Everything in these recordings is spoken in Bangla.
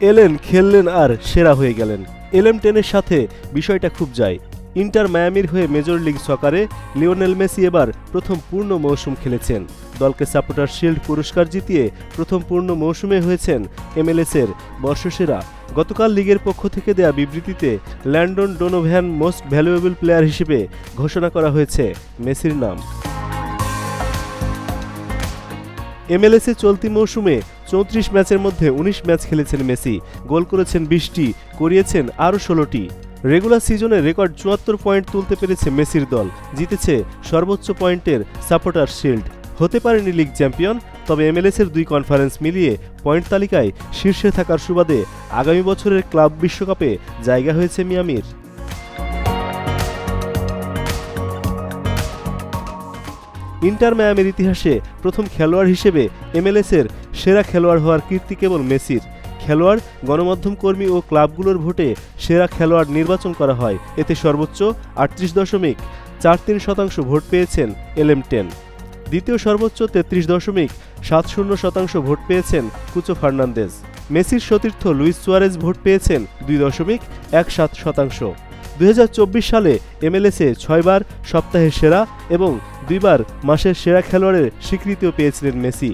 এলেন, খেললেন আর সেরা হয়ে গেলেন। LM10-এর সাথে বিষয়টা খুব যায়। ইন্টার মায়ামির হয়ে মেজর লিগ সকারে লিওনেল মেসি এবার প্রথম পূর্ণ মৌসুম খেলেছেন। দলকে সাপোর্টার শিল্ড পুরস্কার জিতিয়ে প্রথম পূর্ণ মৌসুমে হয়েছেন MLS-এর বর্ষসেরা। গতকাল লিগের পক্ষ থেকে দেয়া বিবৃতিতে ল্যান্ডন ডোনোভ্যান মোস্ট ভ্যালুয়েবল প্লেয়ার হিসেবে ঘোষণা করা হয়েছে মেসির নাম। MLS-এ চলতি মৌসুমে 34 ম্যাচের মধ্যে 19 ম্যাচ খেলেছেন মেসি, গোল করেছেন 20টি, করিয়েছেন আরও 16টি। রেগুলার সিজনে রেকর্ড 74 পয়েন্ট তুলতে পেরেছে মেসির দল, জিতেছে সর্বোচ্চ পয়েন্টের সাপোর্টার শিল্ড। হতে পারেনি লিগ চ্যাম্পিয়ন, তবে MLS-এর 2 কনফারেন্স মিলিয়ে পয়েন্ট তালিকায় শীর্ষে থাকার সুবাদে আগামী বছরের ক্লাব বিশ্বকাপে জায়গা হয়েছে মিয়ামির। ইন্টার মায়ামির ইতিহাসে প্রথম খেলোয়াড় হিসেবে MLS-এর সেরা খেলোয়াড় হওয়ার কীর্তি কেবল মেসির। খেলোয়াড়, গণমাধ্যম কর্মী ও ক্লাবগুলোর ভোটে সেরা খেলোয়াড় নির্বাচন করা হয়। এতে সর্বোচ্চ 38.43% ভোট পেয়েছেন LM10। দ্বিতীয় সর্বোচ্চ 33.70% ভোট পেয়েছেন কুচো ফার্নান্দেজ। মেসির সতীর্থ লুইস সুয়ারেজ ভোট পেয়েছেন 2.17%। 2024 সালে MLS-এ 6 বার সপ্তাহের সেরা এবং 2 বার মাসের সেরা খেলোয়াড়ের স্বীকৃতিও পেয়েছিলেন মেসি।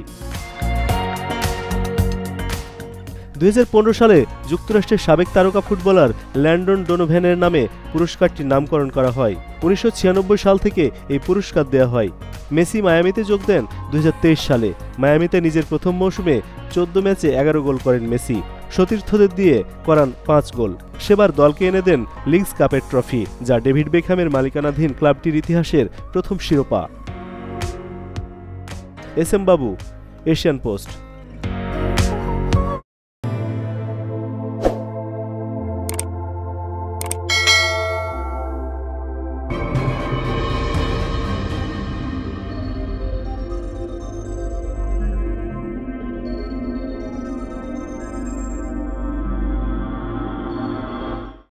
2015 সালে যুক্তরাষ্ট্রের সাবেক তারকা ফুটবলার ল্যান্ডন ডোনোভ্যানের নামে পুরস্কারটির নামকরণ করা হয়। 1996 সাল থেকে এই পুরস্কার দেওয়া হয়। মেসি মায়ামিতে যোগ দেন 2023 সালে। মায়ামিতে নিজের প্রথম মৌসুমে 14 ম্যাচে 11 গোল করেন মেসি, সতীর্থদের দিয়ে করান 5 গোল। সেবার দলকে এনে দেন লিগস কাপের ট্রফি, যা ডেভিড বেকহ্যামের মালিকানাধীন ক্লাবটির ইতিহাসের প্রথম শিরোপা। SM বাবু, এশিয়ান পোস্ট।